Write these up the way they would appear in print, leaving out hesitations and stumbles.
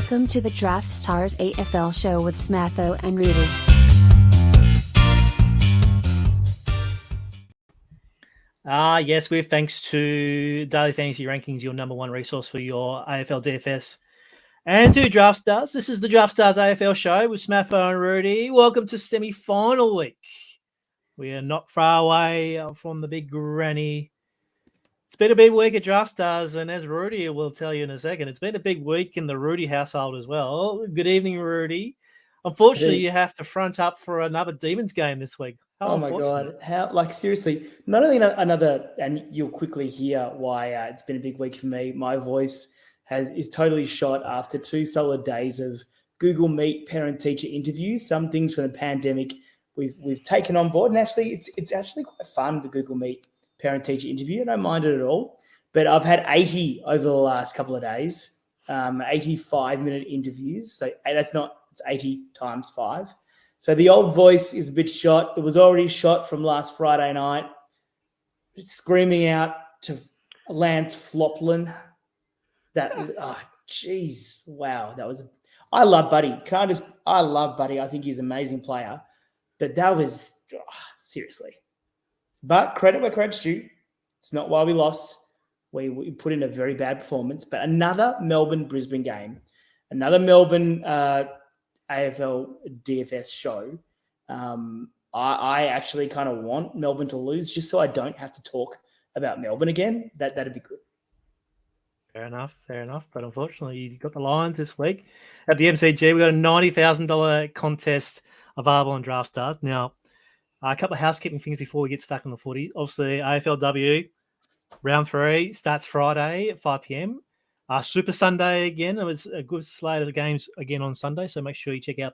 Welcome to the Draftstars AFL show with Smatho and Roody. Yes, with thanks to Daily Fantasy Rankings, your number one resource for your AFL DFS and to Draftstars. This is the Draftstars AFL show with Smatho and Roody. Welcome to Semi Final week. We are not far away from the big granny. It's been a big week at Draftstars, and as Roody will tell you in a second, it's been a big week in the Roody household as well. Good evening, Roody. Unfortunately, you have to front up for another Demons game this week. Oh my God. Seriously, not only another, and you'll quickly hear why it's been a big week for me. My voice is totally shot after 2 solid days of Google Meet parent-teacher interviews. Some things from the pandemic we've taken on board, and actually it's actually quite fun, the Google Meet parent-teacher interview. I don't mind it at all, but I've had 80 over the last couple of days, 85-minute interviews. So it's 80 times 5. So the old voice is a bit shot. It was already shot from last Friday night, screaming out to Lance Floplin. I love Buddy. I love Buddy. I think he's an amazing player. But that was, seriously. But credit where credit's due. It's not why we lost. We put in a very bad performance. But another Melbourne-Brisbane game, another Melbourne AFL DFS show. I actually kind of want Melbourne to lose just so I don't have to talk about Melbourne again. That'd be good. Fair enough. But unfortunately, you got the Lions this week at the MCG. We got a $90,000 contest available on Draftstars. Now, a couple of housekeeping things before we get stuck on the footy. Obviously, AFLW round 3 starts Friday at 5 p.m. Super Sunday again. It was a good slate of the games again on Sunday, so make sure you check out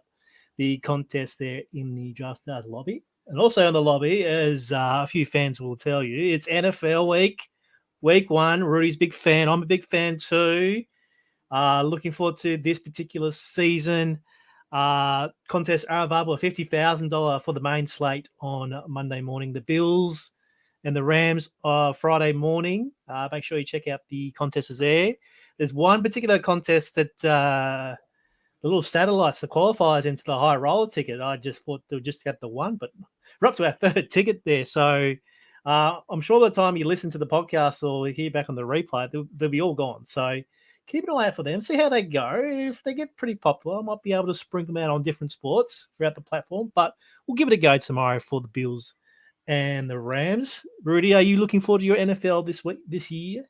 the contest there in the Draftstars lobby. And also in the lobby, as a few fans will tell you, it's NFL week 1. Roody's a big fan. I'm a big fan too. Looking forward to this particular season. Contests are available at $50,000 for the main slate on Monday morning. The Bills and the Rams are Friday morning. Make sure you check out the contests there. There's one particular contest that the little satellites, the qualifiers into the high roller ticket. I just thought they would just get the one, but we're up to our third ticket there. So I'm sure by the time you listen to the podcast or hear back on the replay, they'll be all gone. So keep an eye out for them. See how they go. If they get pretty popular, I might be able to sprinkle them out on different sports throughout the platform. But we'll give it a go tomorrow for the Bills and the Rams. Rudy, are you looking forward to your NFL this year?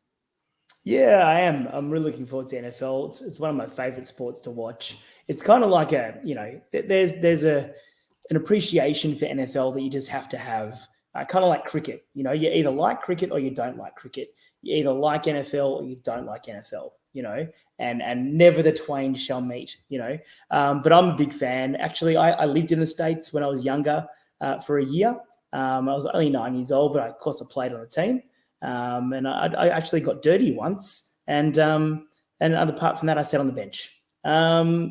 Yeah, I am. I'm really looking forward to NFL. It's one of my favorite sports to watch. It's kind of like there's an appreciation for NFL that you just have to have. Kind of like cricket. You either like cricket or you don't like cricket. You either like NFL or you don't like NFL. And never the twain shall meet. But I'm a big fan. Actually, I lived in the States when I was younger for a year. I was only 9 years old, but of course I played on a team. And I actually got dirty once, and apart from that, I sat on the bench. Not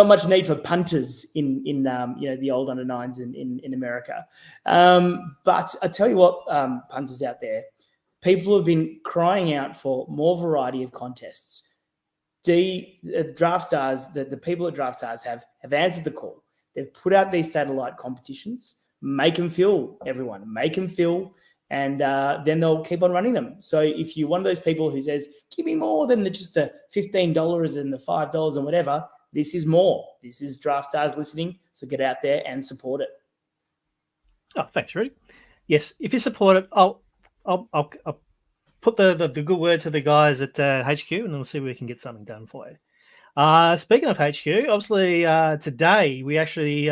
much need for punters in the old under 9s in America. But I tell you what, punters out there, people have been crying out for more variety of contests. The Draftstars, the people at Draftstars have answered the call. They've put out these satellite competitions. Make them fill, everyone. Make them fill. And then they'll keep on running them. So if you're one of those people who says, give me more than just the $15 and the $5 and whatever, this is more. This is Draftstars listening. So get out there and support it. Oh, thanks, Rudy. Yes, if you support it, I'll put the good word to the guys at HQ, and we'll see if we can get something done for you. Speaking of HQ, obviously today we actually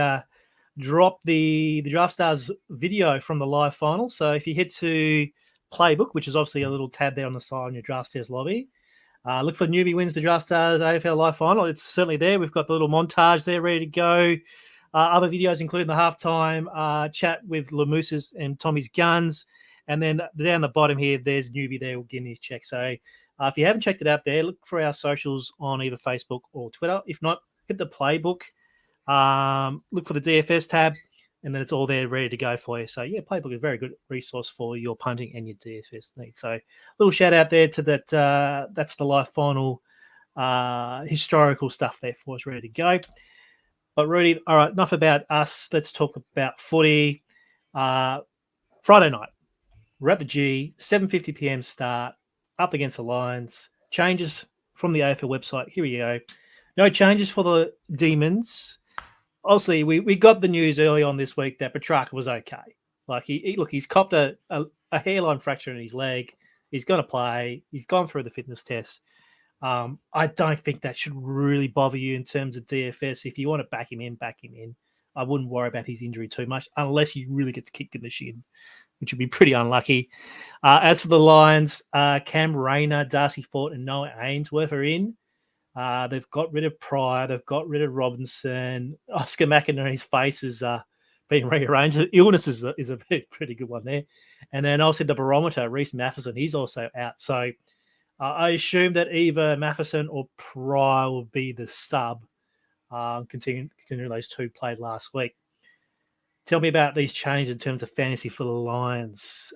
drop the Draftstars video from the live final. So if you head to Playbook, which is obviously a little tab there on the side on your Draftstars lobby, look for Newbie Wins the Draftstars AFL live final. It's certainly there. We've got the little montage there ready to go. Other videos, including the halftime chat with Lamouse's and Tommy's Guns. And then down the bottom here, there's Newbie there getting his check. So if you haven't checked it out there, look for our socials on either Facebook or Twitter. If not, hit the Playbook. Look for the DFS tab, and then it's all there ready to go for you. So, yeah, Playbook is a very good resource for your punting and your DFS needs. So, little shout out there to that. That's the live final historical stuff there for us ready to go. But Rudy, all right, enough about us. Let's talk about footy. Friday night, we're at the G, 7:50 p.m. start, up against the Lions. Changes from the AFL website. Here we go. No changes for the Demons. Obviously, we got the news early on this week that Petrarca was okay. Like he's copped a hairline fracture in his leg. He's going to play. He's gone through the fitness test. I don't think that should really bother you in terms of DFS. If you want to back him in, back him in. I wouldn't worry about his injury too much unless you really get kicked in the shin, which would be pretty unlucky. As for the Lions, Cam Rayner, Darcy Fort, and Noah Ainsworth are in. They've got rid of Pryor. They've got rid of Robinson. Oscar McInerney's face is being rearranged. Illness is a pretty good one there. And then also the barometer, Reece Matheson, he's also out. So I assume that either Matheson or Pryor will be the sub, considering those two played last week. Tell me about these changes in terms of fantasy for the Lions.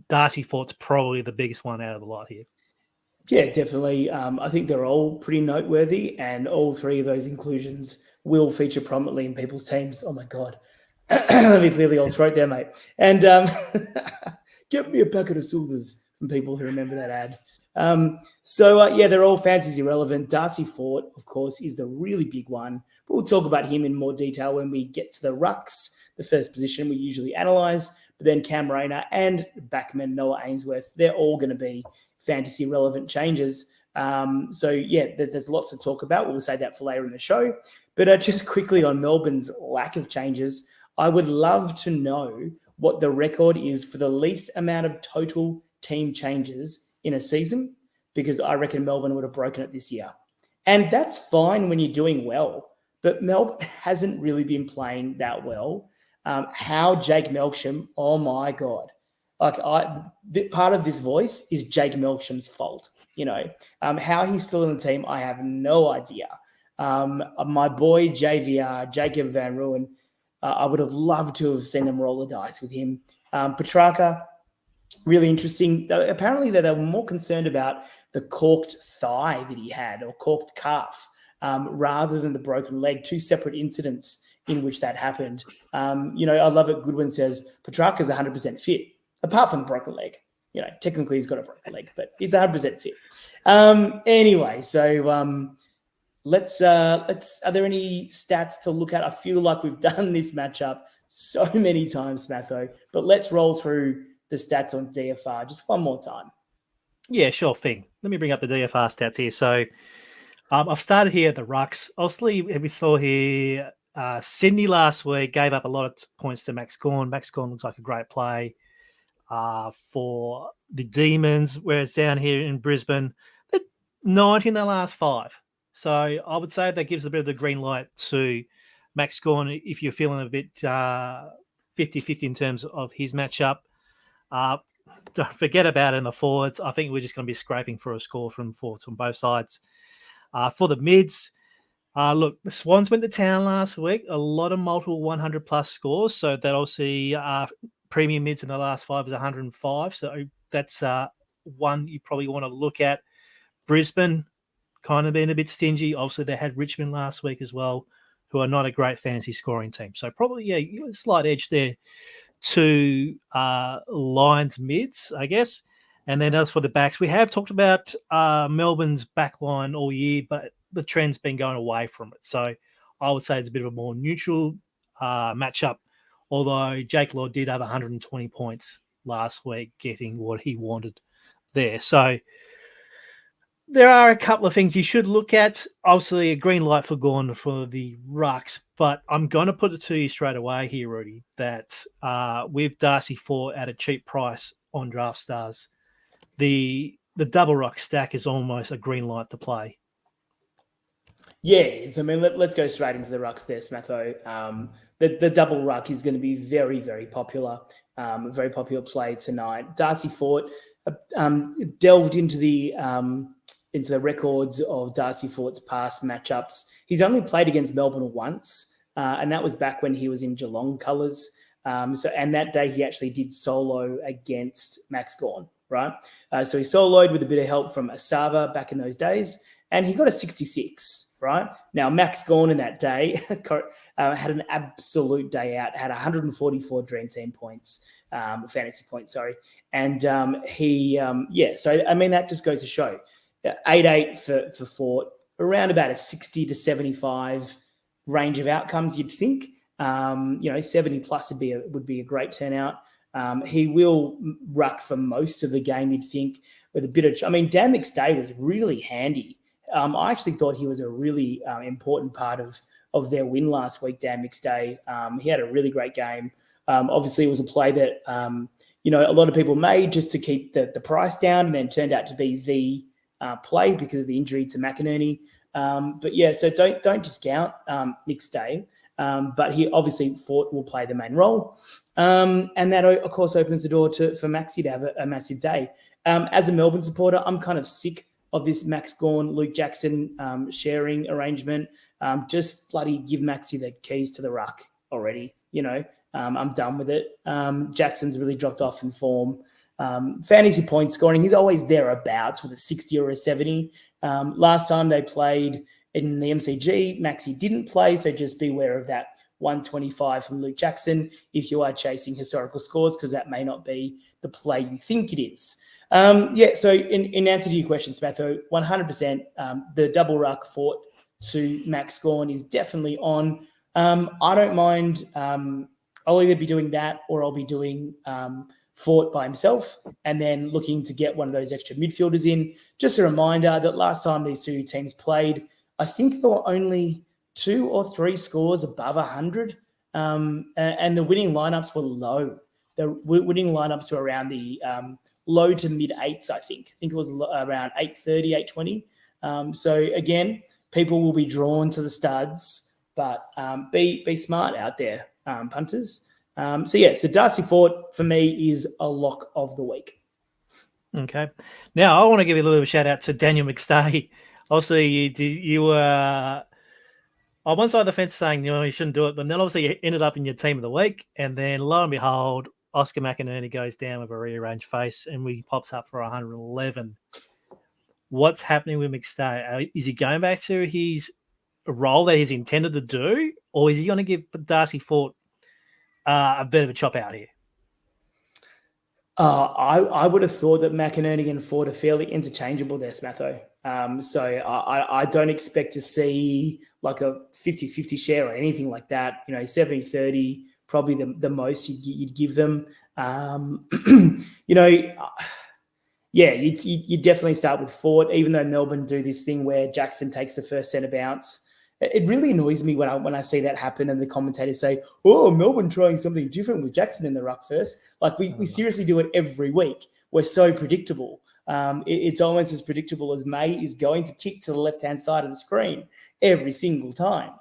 Darcy Fort's probably the biggest one out of the lot here. Yeah, definitely. I think they're all pretty noteworthy, and all three of those inclusions will feature prominently in people's teams. Oh, my God. Let me clear the old throat there, mate. And get me a packet of silvers from people who remember that ad. They're all fantasy relevant. Darcy Fort, of course, is the really big one. But we'll talk about him in more detail when we get to the Rucks, the first position we usually analyse. But then Cam Rayner and backman Noah Ainsworth, they're all going to be fantasy relevant changes. There's lots to talk about. We'll say that for later in the show. But just quickly on Melbourne's lack of changes, I would love to know what the record is for the least amount of total team changes in a season, because I reckon Melbourne would have broken it this year. And that's fine when you're doing well, but Melbourne hasn't really been playing that well. How Jake Melksham, oh my God. Part of this voice is Jake Melksham's fault. How he's still in the team, I have no idea. My boy JVR, Jacob Van Rooyen, I would have loved to have seen them roll the dice with him. Petrarca, really interesting. Apparently, they were more concerned about the corked thigh that he had, or corked calf, rather than the broken leg. Two separate incidents in which that happened. I love it. Goodwin says Petrarca's 100% fit, apart from the broken leg. Technically he's got a broken leg, but he's 100% fit. Let's. Are there any stats to look at? I feel like we've done this matchup so many times, Smatho, but let's roll through the stats on DFR just one more time. Yeah, sure thing. Let me bring up the DFR stats here. So I've started here at the Rucks. Obviously, we saw here Sydney last week gave up a lot of points to Max Gawn. Max Gawn looks like a great play for the Demons, whereas down here in Brisbane, they're 90 in the last 5. So I would say that gives a bit of the green light to Max Gawn if you're feeling a bit 50-50 in terms of his matchup. Don't forget about it in the forwards. I think we're just going to be scraping for a score from forwards from both sides. For the mids, look, the Swans went to town last week. A lot of multiple 100-plus scores. So that obviously premium mids in the last 5 is 105. So that's one you probably want to look at. Brisbane, kind of being a bit stingy. Obviously, they had Richmond last week as well, who are not a great fantasy scoring team. So probably, a slight edge there to Lions mids, I guess. And then as for the backs, we have talked about Melbourne's back line all year, but the trend's been going away from it. So I would say it's a bit of a more neutral matchup, although Jake Law did have 120 points last week, getting what he wanted there. So there are a couple of things you should look at. Obviously, a green light for Gawn for the Rucks, but I'm going to put it to you straight away here, Rudy, that with Darcy Fort at a cheap price on Draftstars, the double ruck stack is almost a green light to play. Yeah, it is. I mean, let's go straight into the Rucks there, Smatho. The double ruck is going to be very, very popular. Very popular play tonight. Darcy Fort delved into the records of Darcy Fort's past matchups. He's only played against Melbourne once, and that was back when he was in Geelong colours. And that day he actually did solo against Max Gawn, right? So he soloed with a bit of help from Asava back in those days. and he got a 66, right? Now, Max Gawn in that day had an absolute day out, had 144 Dream Team points, fantasy points, sorry. And so, I mean, that just goes to show 8-8 for Fort, around about a 60 to 75 range of outcomes, you'd think. 70 plus would be a great turnout. He will ruck for most of the game, you'd think, with a bit of... I mean, Dan McStay was really handy. I actually thought he was a really important part of their win last week, Dan McStay. He had a really great game. Obviously, it was a play that, a lot of people made just to keep the price down, and then turned out to be the play because of the injury to McInerney. So don't discount McStay. But he obviously Fort will play the main role. And that, of course, opens the door for Maxi to have a massive day. As a Melbourne supporter, I'm kind of sick of this Max Gawn, Luke Jackson sharing arrangement. Just bloody give Maxi the keys to the ruck already. I'm done with it. Jackson's really dropped off in form. Fantasy point scoring, he's always thereabouts with a 60 or a 70. Last time they played in the MCG, Maxi didn't play, so just beware of that 125 from Luke Jackson if you are chasing historical scores, because that may not be the play you think it is. So in answer to your question, Smatho, 100%, the double ruck Fort to Max Gawn is definitely on. I don't mind. I'll either be doing that or I'll be doing Fort by himself and then looking to get one of those extra midfielders in. Just a reminder that last time these two teams played, I think there were only 2 or 3 scores above 100, and the winning lineups were low. The winning lineups were around the low to mid 8s, I think. I think it was around 830, 820. So again, people will be drawn to the studs, but be smart out there, punters. So Darcy Fort for me is a lock of the week. Okay. Now I want to give you a little bit of a shout out to Daniel McStay. Obviously, you were on one side of the fence saying you shouldn't do it, but then obviously you ended up in your team of the week, and then lo and behold, Oscar McInerney goes down with a rearranged face, and he pops up for 111. What's happening with McStay? Is he going back to his role that he's intended to do, or is he going to give Darcy Fort a bit of a chop out here? I would have thought that McInerney and Ford are fairly interchangeable there, Smatho. So I don't expect to see like a 50-50 share or anything like that. 70-30, probably the most you'd give them. You'd definitely start with Ford, even though Melbourne do this thing where Jackson takes the first centre bounce. It really annoys me when I see that happen and the commentators say, "Oh, Melbourne trying something different with Jackson in the ruck first." Like we seriously do it every week. We're so predictable. It's almost as predictable as May is going to kick to the left-hand side of the screen every single time,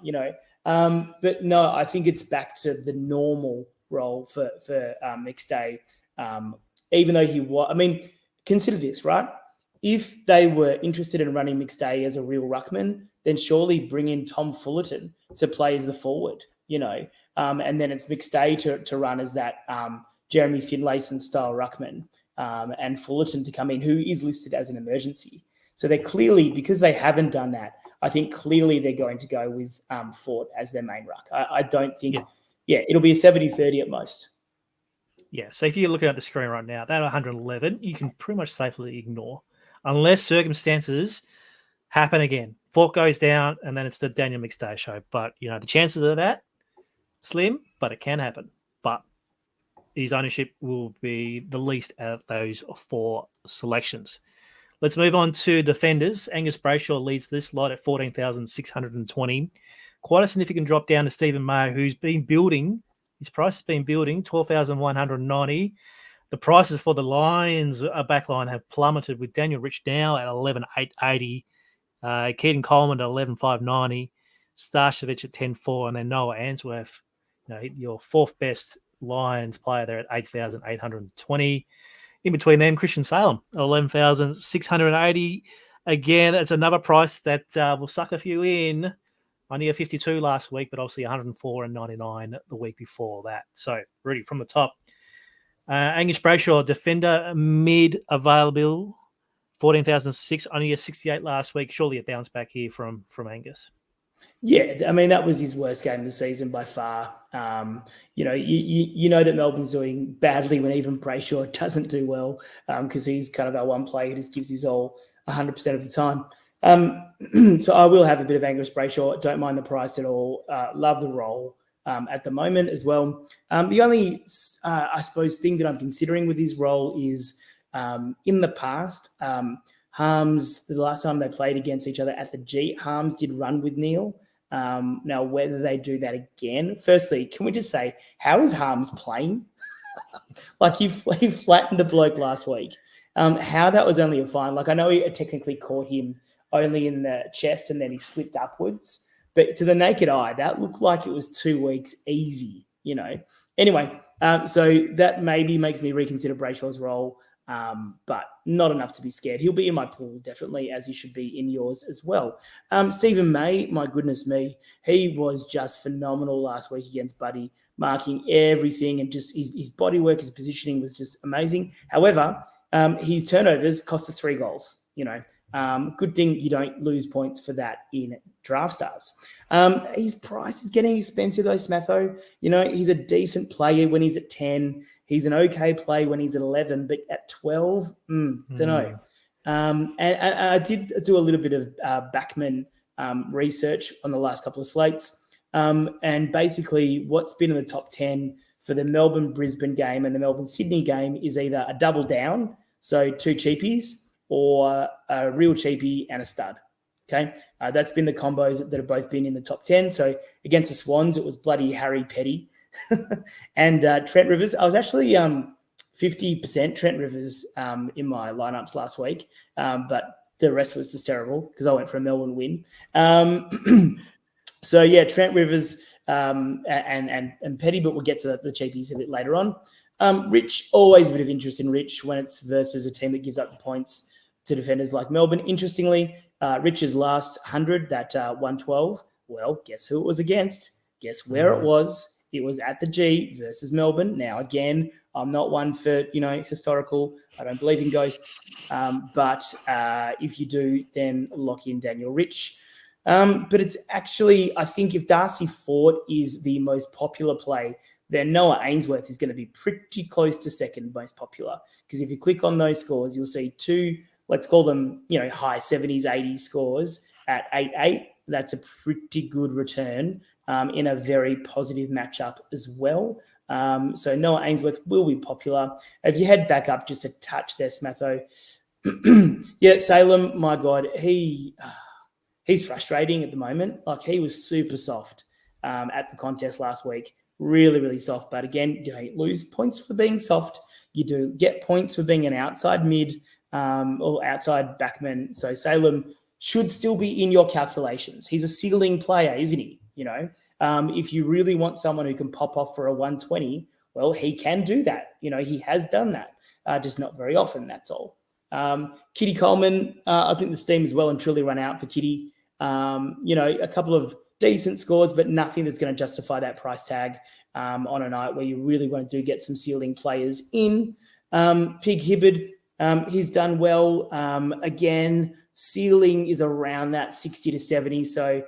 But no, I think it's back to the normal role for McStay. Even though he was, consider this, right? If they were interested in running McStay as a real ruckman, then surely bring in Tom Fullerton to play as the forward, and then it's McStay to run as that Jeremy Finlayson style ruckman, and Fullerton to come in, who is listed as an emergency. So they're clearly, because they haven't done that, I think clearly they're going to go with Fort as their main ruck. I don't think, it'll be a 70-30 at most. Yeah, so if you're looking at the screen right now, that 111, you can pretty much safely ignore, unless circumstances happen again. Fort goes down, and then it's the Daniel McStay show. But, the chances of that, slim, but it can happen. But his ownership will be the least out of those 4 selections. Let's move on to defenders. Angus Brayshaw leads this lot at 14,620. Quite a significant drop down to Stephen Mayo, who's been building. His price has been building, 12,190. The prices for the Lions backline have plummeted, with Daniel Rich now at 11,880. Keaton Coleman at 11,590. Starcevic at 10,4. And then Noah Answorth, your 4th best Lions player there at 8,820. In between them, Christian Salem, 11,680. Again, that's another price that will suck a few in. Only a 52 last week, but obviously 104 and 99 the week before that. So, Rudy, from the top. Angus Brayshaw, defender, mid available 14,006, only a 68 last week. Surely a bounce back here from Angus. Yeah, I mean, that was his worst game of the season by far. You know that Melbourne's doing badly when even Brayshaw doesn't do well because he's kind of our one player who just gives his all 100% of the time. So I will have a bit of Angus Brayshaw. Don't mind the price at all. Love the role at the moment as well. The only, I suppose, thing that I'm considering with his role is in the past, Harms, the last time they played against each other at the G, Harms did run with Neil. Now, whether they do that again, firstly, can we just say, how is Harms playing? Like he flattened a bloke last week. How that was only a fine. Like I know he technically caught him only in the chest and then he slipped upwards. But to the naked eye, that looked like it was 2 weeks easy, Anyway, so that maybe makes me reconsider Brayshaw's role. But not enough to be scared. He'll be in my pool, definitely, as he should be in yours as well. Stephen May, my goodness me, he was just phenomenal last week against Buddy, marking everything and just his body work, his positioning was just amazing. However, his turnovers cost us 3 goals, Good thing you don't lose points for that in Draftstars. His price is getting expensive though, Smatho. He's a decent player when he's at 10. He's an okay play when he's at 11, but at 12, don't know. And I did do a little bit of backman research on the last couple of slates. And basically what's been in the top 10 for the Melbourne-Brisbane game and the Melbourne-Sydney game is either a double down, so 2 cheapies, or a real cheapie and a stud. Okay, that's been the combos that have both been in the top 10. So against the Swans, it was bloody Harry Petty. And Trent Rivers. I was actually 50% Trent Rivers in my lineups last week, but the rest was just terrible because I went for a Melbourne win. So yeah, Trent Rivers and Petty, but we'll get to the cheapies a bit later on. Rich, always a bit of interest in Rich when it's versus a team that gives up the points to defenders like Melbourne. Interestingly, Rich's last 100, that 112, well, guess who it was against? Guess where it was? It was at the G versus Melbourne. Now, again, I'm not one for, historical. I don't believe in ghosts. But if you do, then lock in Daniel Rich. But it's actually, I think if Darcy Fort is the most popular play, then Noah Ainsworth is going to be pretty close to second most popular. Because if you click on those scores, you'll see 2, let's call them, high 70s, 80s scores at 8-8. That's a pretty good return in a very positive matchup as well. So Noah Ainsworth will be popular. If you head back up just a touch there, Smatho. Yeah, Salem, my God, he's frustrating at the moment. Like he was super soft at the contest last week. Really, really soft. But again, you don't lose points for being soft. You do get points for being an outside mid or outside backman. So Salem should still be in your calculations. He's a ceiling player, isn't he? If you really want someone who can pop off for a 120, well, he can do that. He has done that, just not very often, that's all. Kitty Coleman, I think the steam is well and truly run out for Kitty. A couple of decent scores, but nothing that's going to justify that price tag on a night where you really want to get some ceiling players in. Pig Hibbard, he's done well. Again, ceiling is around that 60 to 70, so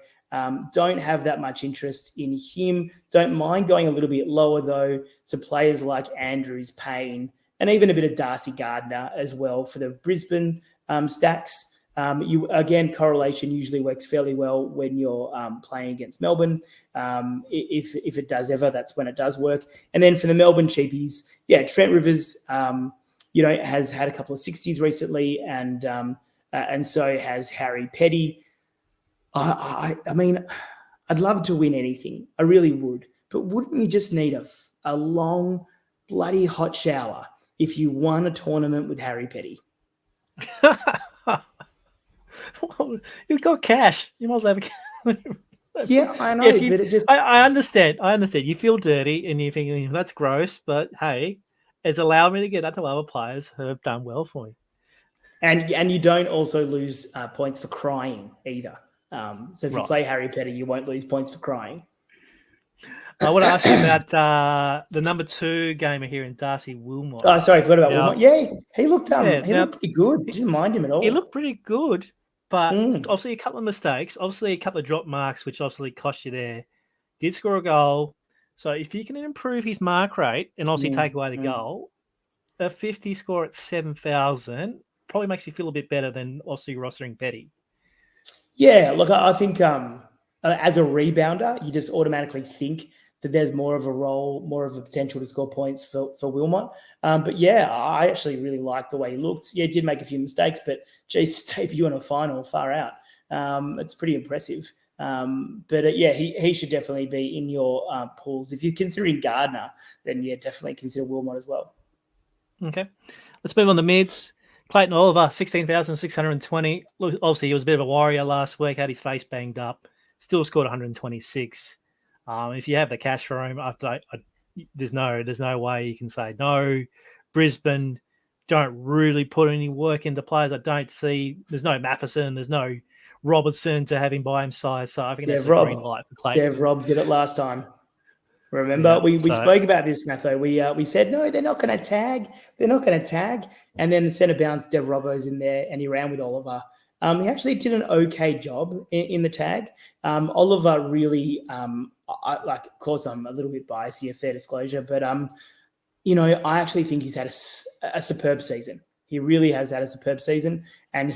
don't have that much interest in him. Don't mind going a little bit lower, though, to players like Andrews, Payne, and even a bit of Darcy Gardner as well for the Brisbane stacks. Correlation usually works fairly well when you're playing against Melbourne. If it does ever, that's when it does work. And then for the Melbourne cheapies, yeah, Trent Rivers, has had a couple of 60s recently, and so has Harry Petty. I mean, I'd love to win anything. I really would. But wouldn't you just need a long, bloody hot shower if you won a tournament with Harry Petty? Well, you've got cash. You must have. Yeah, I know. Yes, but it just... I understand. You feel dirty and you're thinking that's gross, but hey, it's allowed me to get that to other players who have done well for me. And you don't also lose points for crying either. So if you play Harry Petty, you won't lose points for crying. I want to ask you about the number 2 gamer here in Darcy Wilmot. Oh, sorry, I forgot about Now- Wilmot. Yeah, he looked now- looked pretty good. Didn't mind him at all. He looked pretty good, but Mm. obviously a couple of mistakes, obviously a couple of drop marks, which obviously cost you there. Did score a goal. So if you can improve his mark rate and obviously take away the goal, a 50 score at 7,000 probably makes you feel a bit better than obviously rostering Petty. Yeah, look, I think as a rebounder, you just automatically think that there's more of a role, more of a potential to score points for Wilmot. But yeah, I actually really liked the way he looked. Yeah, he did make a few mistakes, but geez, debut in a final, far out. It's pretty impressive. But yeah, he should definitely be in your pools. If you're considering Gardner, then yeah, definitely consider Wilmot as well. Okay, let's move on to mids. Clayton Oliver, 16,620. Obviously, he was a bit of a warrior last week, had his face banged up, still scored 126. If you have the cash for him, there's no way you can say no. Brisbane don't really put any work into players. I don't see. There's no Matheson. There's no Robertson to have him by his side. So I think that's a green light for Clayton. Dev Rob did it last time. Remember, we spoke about this, Smatho. We said, no, they're not going to tag. They're not going to tag. And then the centre bounce, Dev Robbo's in there, and he ran with Oliver. He actually did an okay job in the tag. Oliver really, of course, I'm a little bit biased here, fair disclosure, but, I actually think he's had a superb season. He really has had a superb season. And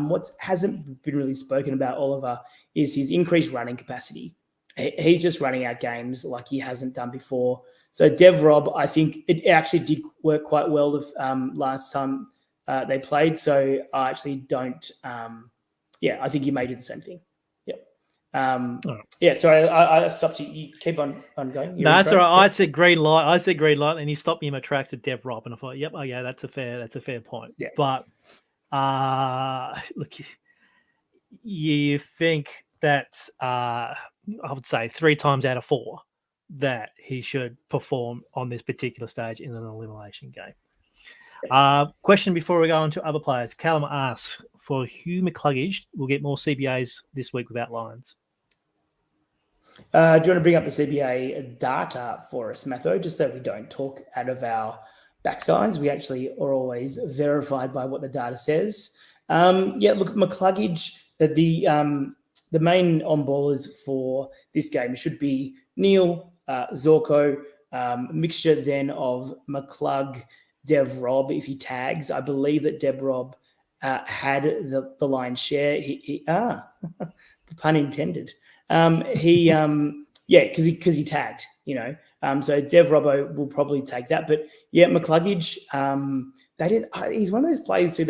what hasn't been really spoken about Oliver is his increased running capacity. He's just running out games like he hasn't done before. So Dev Rob, I think it actually did work quite well last time they played. So I actually don't. I think you may do the same thing. Yep. Yeah. Sorry, I stopped you. You keep on going. No, that's all right. I said green light, and you stopped me in my tracks with Dev Rob, and I thought, yep, oh yeah, that's a fair point. Yeah. But look, you think that I would say 3 times out of 4 that he should perform on this particular stage in an elimination game. Question before we go on to other players. Callum asks, for Hugh McCluggage, we'll get more CBAs this week without lines. Do you want to bring up the CBA data for us, Smatho, just so we don't talk out of our backsides? We actually are always verified by what the data says. Look, McCluggage, the main on-ballers for this game should be Neil, Zorko, mixture then of McClug, Dev Rob, if he tags. I believe that Dev Rob had the lion's share. Pun intended. Because he tagged, so Dev Robbo will probably take that. But yeah, McCluggage, he's one of those players who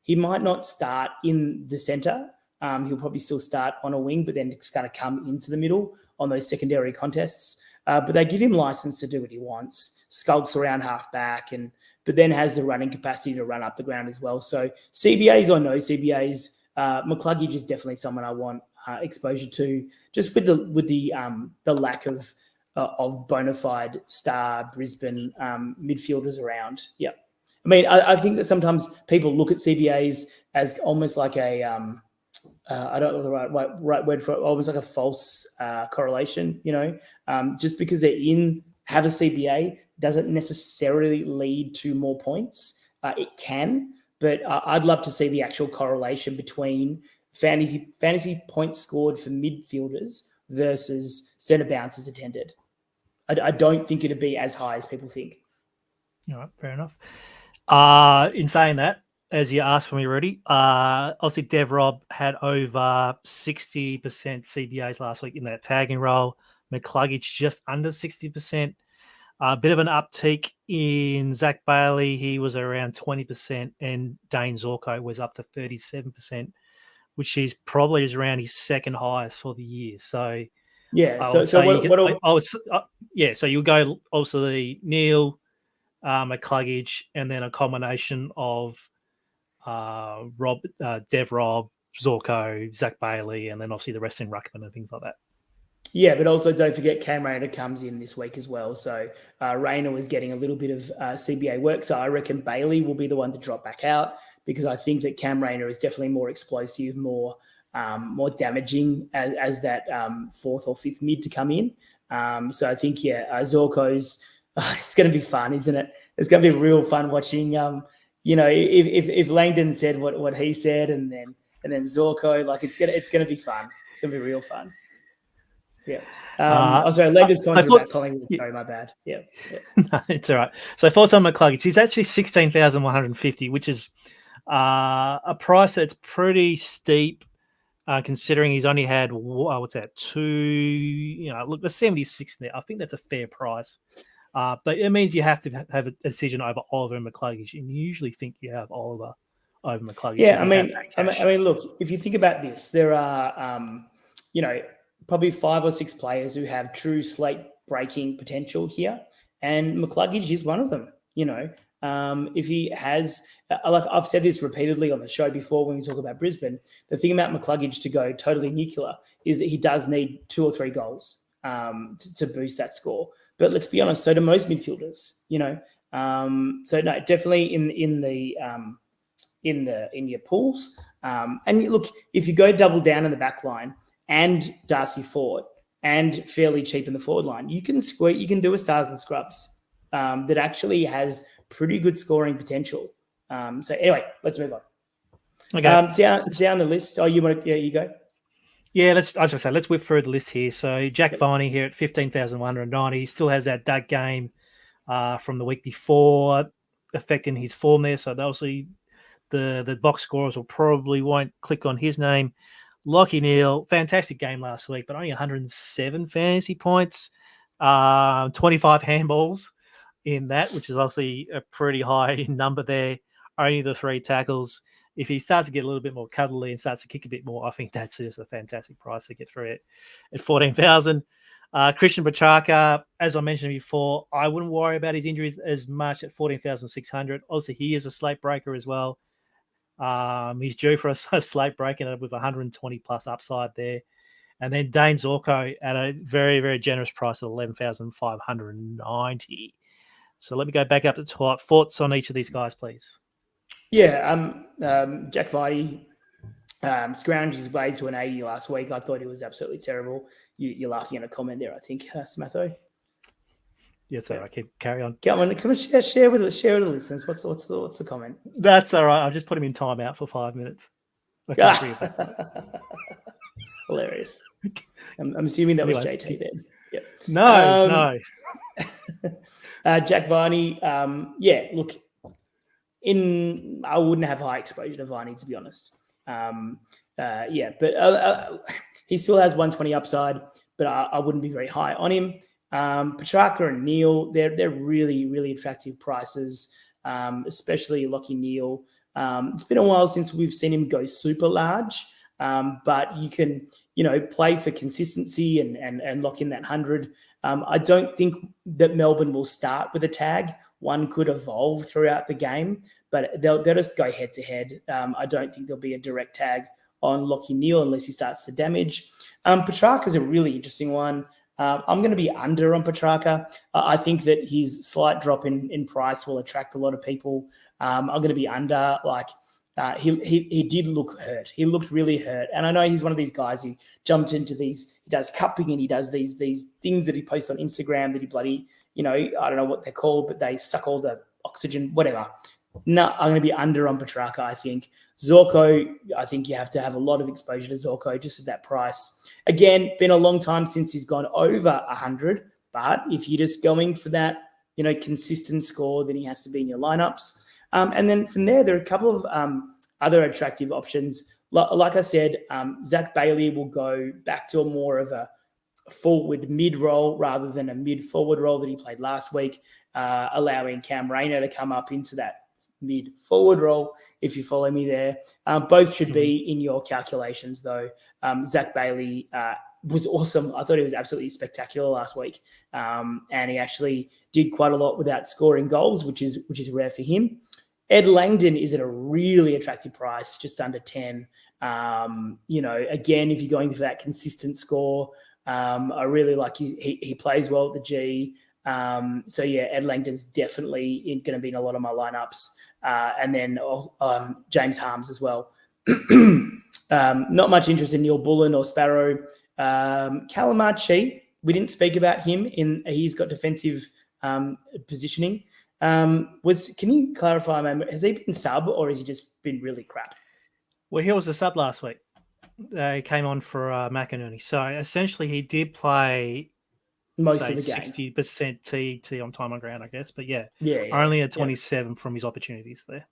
he might not start in the centre. He'll probably still start on a wing, but then it's going to come into the middle on those secondary contests. But they give him license to do what he wants, skulks around half back, but then has the running capacity to run up the ground as well. So CBAs or no CBAs, McCluggage is definitely someone I want exposure to, just with the lack of bona fide star Brisbane midfielders around. Yeah. I mean, I think that sometimes people look at CBAs as almost like a I don't know the right word for it, almost like a false correlation, just because have a CBA doesn't necessarily lead to more points. It can, but I'd love to see the actual correlation between fantasy points scored for midfielders versus centre bounces attended. I don't think it'd be as high as people think. All right, fair enough. In saying that, as you asked for me, Rudy, obviously Dev Rob had over 60% CBAs last week in that tagging role. McCluggage just under 60%. A bit of an uptick in Zach Bailey. He was around 20%, and Dane Zorko was up to 37%, which is probably around his second highest for the year. So yeah. So you'll go also the Neil, McCluggage, and then a combination of Dev Rob, Zorko, Zach Bailey, and then obviously the rest in Ruckman and things like that. Yeah, but also don't forget Cam Rayner comes in this week as well. So Rayner was getting a little bit of CBA work. So I reckon Bailey will be the one to drop back out, because I think that Cam Rayner is definitely more explosive, more damaging as that 4th or 5th mid to come in. So I think, Zorko's, it's going to be fun, isn't it? It's going to be real fun watching, if Langdon said what he said and then Zorko, like it's gonna be fun. It's gonna be real fun. Yeah. Sorry, Langdon's comments about Collingwood. Sorry, my bad. Yeah. No, it's all right. So thoughts on McCluggage. He's actually 16,150, which is a price that's pretty steep, considering he's only had two. Look, the 76 there. I think that's a fair price. But it means you have to have a decision over Oliver and McCluggage, and you usually think you have Oliver over McCluggage. Yeah, I mean, look, if you think about this, there are, probably 5 or 6 players who have true slate breaking potential here, and McCluggage is one of them. If he has, like I've said this repeatedly on the show before when we talk about Brisbane, the thing about McCluggage to go totally nuclear is that he does need 2 or 3 goals to boost that score. But let's be honest, so do most midfielders, So no, definitely in your pools. And look, if you go double down in the back line and Darcy Ford and fairly cheap in the forward line, you can do a Stars and Scrubs that actually has pretty good scoring potential. So anyway, let's move on. Okay. Down the list. Oh, you go. Yeah, let's whip through the list here. So Jack Viney here at 15,190. He still has that dud game from the week before affecting his form there. So obviously the box scorers won't click on his name. Lachie Neale, fantastic game last week, but only 107 fantasy points, 25 handballs in that, which is obviously a pretty high number there. Only the 3 tackles. If he starts to get a little bit more cuddly and starts to kick a bit more, I think that's just a fantastic price to get through it at 14,000. Christian Petrarca, as I mentioned before, I wouldn't worry about his injuries as much at 14,600. Obviously, he is a slate breaker as well. He's due for a slate breaking with 120 plus upside there. And then Dane Zorko at a very, very generous price of 11,590. So let me go back up to the top. Thoughts on each of these guys, please? Yeah, Jack Viney scrounged his way to an 80 last week. I thought it was absolutely terrible. You're laughing at a comment there, I think, Smatho. Yeah, it's all right. Carry on. Come on, share with the listeners. What's the comment? That's all right. I'll just put him in timeout for 5 minutes. Hilarious. I'm assuming that was JT then. Yep. No. Jack Viney, look, I wouldn't have high exposure to Viney, to be honest. But he still has 120 upside, but I wouldn't be very high on him. Petrarca and Neale, they're really, really attractive prices, especially Lachie Neale. It's been a while since we've seen him go super large, but you can, play for consistency and lock in that 100. I don't think that Melbourne will start with a tag. One could evolve throughout the game, but they'll just go head to head. I don't think there'll be a direct tag on Lachie Neale unless he starts to damage. Petrarca is a really interesting one. I'm going to be under on Petrarca. I think that his slight drop in price will attract a lot of people. I'm going to be under. He did look hurt. He looked really hurt. And I know he's one of these guys who jumped into these, he does cupping and he does these things that he posts on Instagram that he bloody, I don't know what they're called, but they suck all the oxygen, whatever. No, I'm going to be under on Petrarca, I think. Zorko, I think you have to have a lot of exposure to Zorko just at that price. Again, been a long time since he's gone over 100, but if you're just going for that, consistent score, then he has to be in your lineups. And then from there are a couple of other attractive options. Like I said, Zach Bailey will go back to more of a forward mid role rather than a mid forward role that he played last week, allowing Cam Rayner to come up into that mid forward role, if you follow me there. Both should be in your calculations, though. Zach Bailey was awesome. I thought he was absolutely spectacular last week, and he actually did quite a lot without scoring goals, which is rare for him. Ed Langdon is at a really attractive price, just under 10. Again, if you're going for that consistent score, I really like he plays well at the G. Ed Langdon's definitely going to be in a lot of my lineups. And then James Harms as well. Not much interest in Neil Bullen or Sparrow. Calamachi, we didn't speak about him he's got defensive positioning. Can you clarify, man, has he been sub or has he just been really crap? Well, he was a sub last week. He came on for McInerney. So essentially he did play most of the game. 60% TT on time on ground, I guess. But yeah, yeah only at 27 from his opportunities there.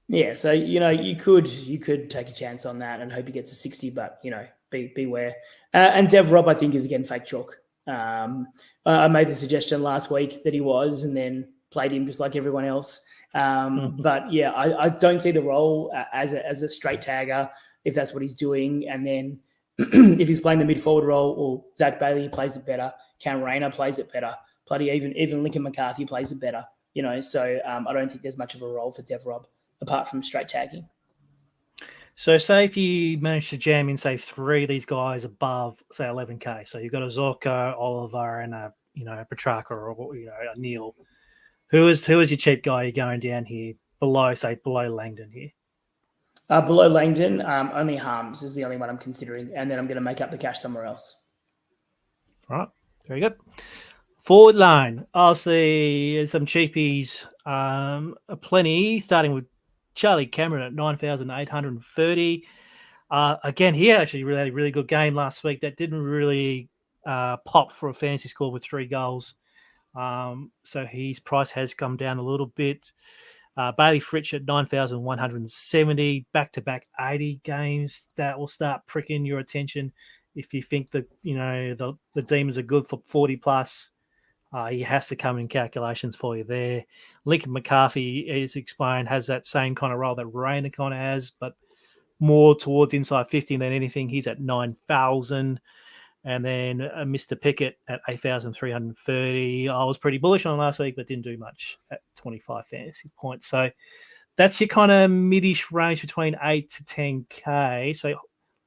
Yeah, so you could take a chance on that and hope he gets a 60, but beware. And Dev Rob, I think, is again fake chalk. I made the suggestion last week that he was, and then played him just like everyone else. But yeah, I don't see the role as a straight tagger if that's what he's doing. And then if he's playing the mid forward role, or Zach Bailey plays it better, Cam Rayner plays it better, bloody even Lincoln McCarthy plays it better. So I don't think there's much of a role for Dev Rob apart from straight tagging. So say if you manage to jam in, say, 3 of these guys above, say, 11K. So you've got a Zorko, Oliver, and a Petrarca or a Neil. Who is your cheap guy you're going down here below Langdon here? Below Langdon, only Harms is the only one I'm considering, and then I'm going to make up the cash somewhere else. All right, very good. Forward line, I'll see some cheapies, plenty, starting with Charlie Cameron at 9,830. Again, he actually really had a really good game last week. That didn't really pop for a fantasy score with 3 goals. So his price has come down a little bit. Bailey Fritsch at 9,170, back-to-back 80 games. That will start pricking your attention if you think that the Demons are good for 40 plus. He has to come in calculations for you there. Lincoln McCarthy, as explained, has that same kind of role that Rayner kind of has, but more towards inside 50 than anything. He's at 9,000. And then Mr. Pickett at 8,330. I was pretty bullish on last week, but didn't do much at 25 fantasy points. So that's your kind of mid-ish range between 8 to 10K. So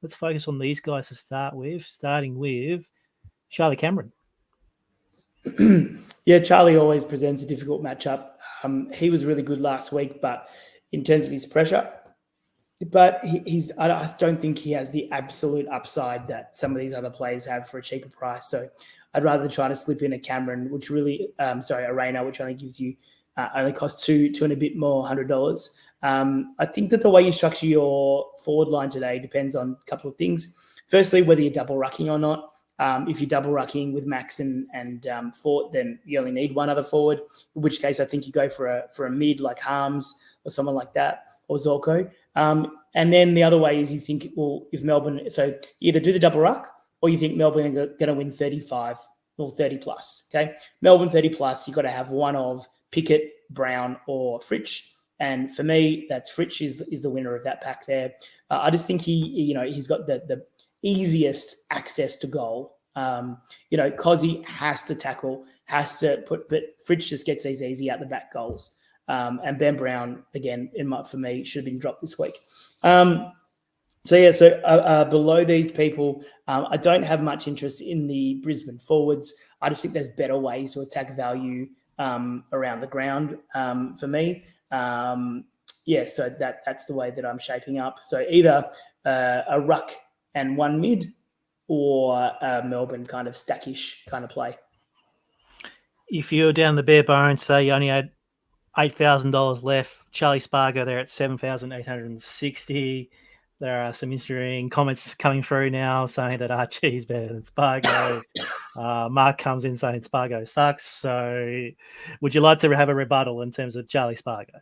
let's focus on these guys to start with, starting with Charlie Cameron. Yeah, Charlie always presents a difficult matchup. He was really good last week, but in terms of his pressure, but I don't think he has the absolute upside that some of these other players have for a cheaper price. So I'd rather try to slip in a Cameron, a Rayner, which only gives you only costs two and a bit more, $100. I think that the way you structure your forward line today depends on a couple of things. Firstly, whether you're double rucking or not. If you're double rucking with Max and Fort, then you only need one other forward, in which case I think you go for a mid like Harms or someone like that, or Zorko. And then the other way is you think, well, if Melbourne, so either do the double ruck or you think Melbourne are going to win 35 or 30 plus, okay? Melbourne 30 plus, you've got to have one of Pickett, Brown, or Fritsch. And for me, that's Fritsch is the winner of that pack there. I just think he's got the easiest access to goal. Cozzy has to tackle, has to put, but Fritsch just gets these easy out the back goals. And Ben Brown, again, for me, should have been dropped this week. Below these people, I don't have much interest in the Brisbane forwards. I just think there's better ways to attack value around the ground for me. So that's the way that I'm shaping up. So either a ruck and one mid, or a Melbourne kind of stackish kind of play. If you're down the bare bones, say you only had $8,000 left, Charlie Spargo there at 7,860. There are some interesting comments coming through now saying that Archie is better than Spargo. Mark comes in saying Spargo sucks. So would you like to have a rebuttal in terms of Charlie Spargo?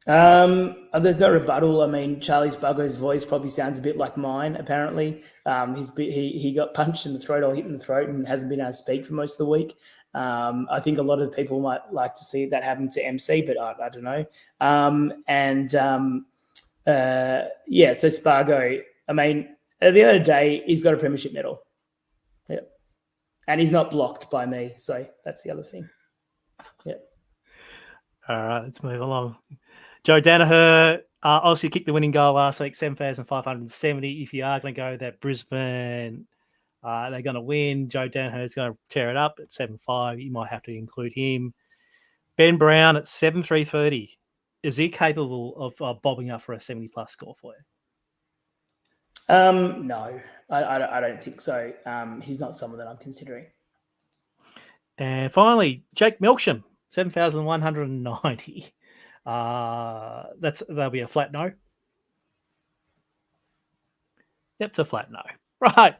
There's no rebuttal. I mean, Charlie Spargo's voice probably sounds a bit like mine, apparently. He got punched in the throat or hit in the throat and hasn't been able to speak for most of the week. I think a lot of people might like to see that happen to MC, but I don't know. So Spargo, I mean, at the end of the day, he's got a premiership medal. Yeah. And he's not blocked by me. So that's the other thing. Yeah. All right, let's move along. Joe Danaher obviously kicked the winning goal last week, 7,570. If you are going to go that Brisbane, they're going to win. Joe Danaher is going to tear it up at 7.5. You might have to include him. Ben Brown at 7,330. Is he capable of bobbing up for a 70-plus score for No, I don't think so. He's not someone that I'm considering. And finally, Jake Milksham, 7,190. That'll be a flat no. Yep, it's a flat no. Right,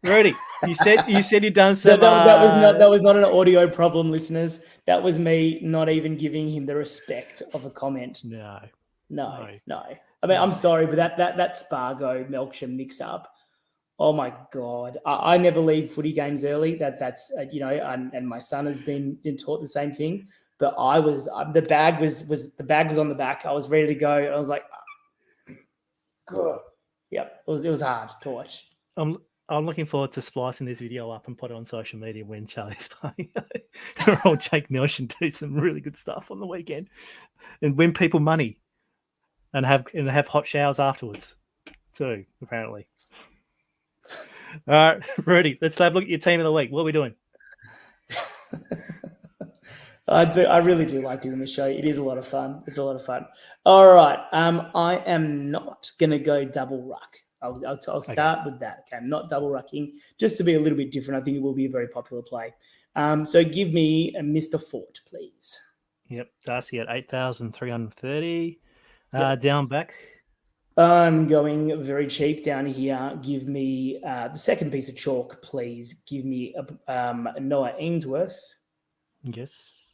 Rudy, you said you'd done some. That was not an audio problem, listeners. That was me not even giving him the respect of a comment. No. I mean, I'm sorry, but that Spargo Melksham mix up. Oh my God! I never leave footy games early. That's and my son has been taught the same thing. But the bag was on the back. I was ready to go. I was like, God. Yep, it was hard to watch. I'm looking forward to splicing this video up and put it on social media when Charlie's playing. Or Jake Milsh do some really good stuff on the weekend and win people money and have hot showers afterwards too, apparently. All right, Rudy, let's have a look at your team of the week. What are we doing? I really do like doing the show. It is a lot of fun. It's a lot of fun. All right. I am not going to go double ruck. I'll start with that. Okay, I'm not double rucking, just to be a little bit different. I think it will be a very popular play. So give me a Mr. Fort, please. Yep, Darcy at 8,330. Yep. Down back. I'm going very cheap down here. Give me the second piece of chalk, please. Give me Noah Ainsworth. Yes.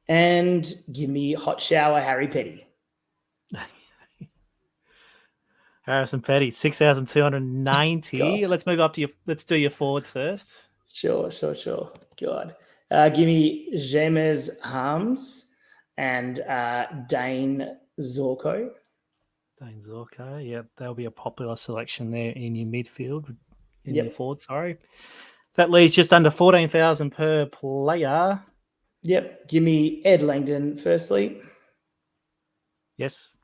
And give me hot shower Harry Petty. Harrison Petty, 6,290. Let's move up to let's do your forwards first. Sure. God. Give me James Harms and Dane Zorko. Dane Zorko, yep. That'll be a popular selection there in your midfield, your forward, sorry. That leaves just under 14,000 per player. Yep. Give me Ed Langdon firstly. Yes.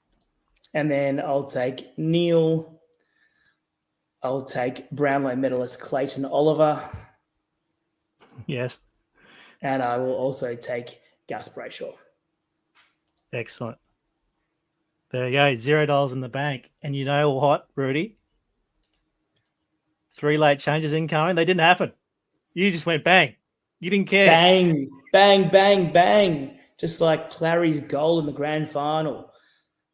And then I'll take Neil. I'll take Brownlow medalist Clayton Oliver. Yes. And I will also take Gus Brayshaw. Excellent. There you go, $0 in the bank. And you know what, Rudy? 3 late changes incoming. They didn't happen. You just went bang. You didn't care. Bang, bang, bang, bang. Just like Clary's goal in the grand final.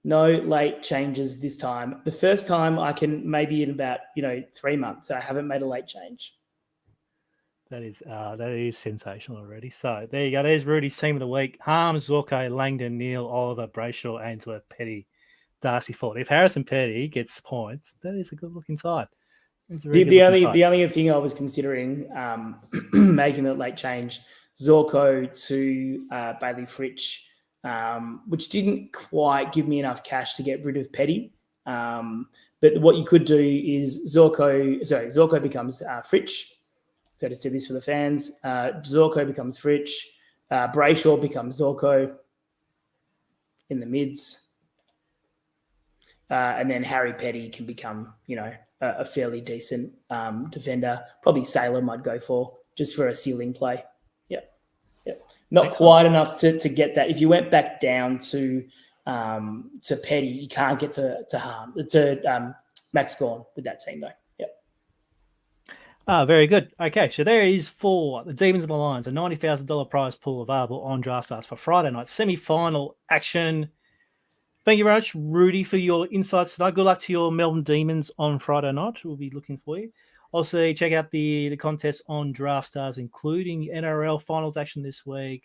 No late changes this time. The first time I can maybe in about 3 months. I haven't made a late change. That is sensational already. So there you go. There's Rudy's team of the week: Harms, Zorko, Langdon, Neil, Oliver, Brayshaw, Ainsworth, Petty, Darcy Ford. If Harrison Petty gets points, that is a good looking side. The only thing I was considering making a late change, Zorko to Bailey Fritsch. Which didn't quite give me enough cash to get rid of Petty. But what you could do is Zorko becomes Fritsch. So just do this for the fans. Zorko becomes Fritsch. Brayshaw becomes Zorko in the mids. And then Harry Petty can become, a fairly decent defender. Probably Salem I'd go for, just for a ceiling play. Not quite enough to get that. If you went back down to Petty, you can't get to Max Gawn with that team though. Yep. Very good. Okay, so there is for the Demons and the Lions, a $90,000 prize pool available on DraftStars for Friday night semi-final action. Thank you very much, Rudy, for your insights tonight. Good luck to your Melbourne Demons on Friday night. We'll be looking for you. Also, check out the contest on DraftStars, including NRL finals action this week.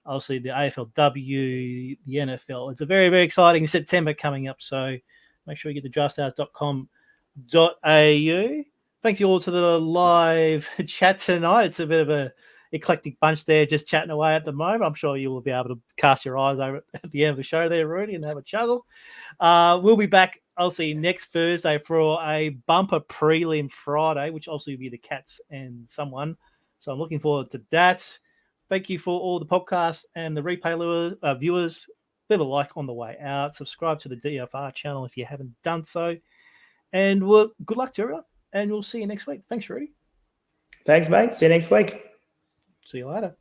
Also, the AFLW, the NFL. It's a very, very exciting September coming up. So make sure you get to draftstars.com.au. Thank you all to the live chat tonight. It's a bit of a eclectic bunch there just chatting away at the moment. I'm sure you will be able to cast your eyes over at the end of the show there, Rudy, and have a chuckle. We'll be back, I'll see you next Thursday for a bumper prelim Friday, which also will be the Cats and someone. So I'm looking forward to that. Thank you for all the podcasts and the replay viewers. Leave a like on the way out. Subscribe to the DFR channel if you haven't done so. And good luck to everyone. And we'll see you next week. Thanks, Rudy. Thanks, mate. See you next week. See you later.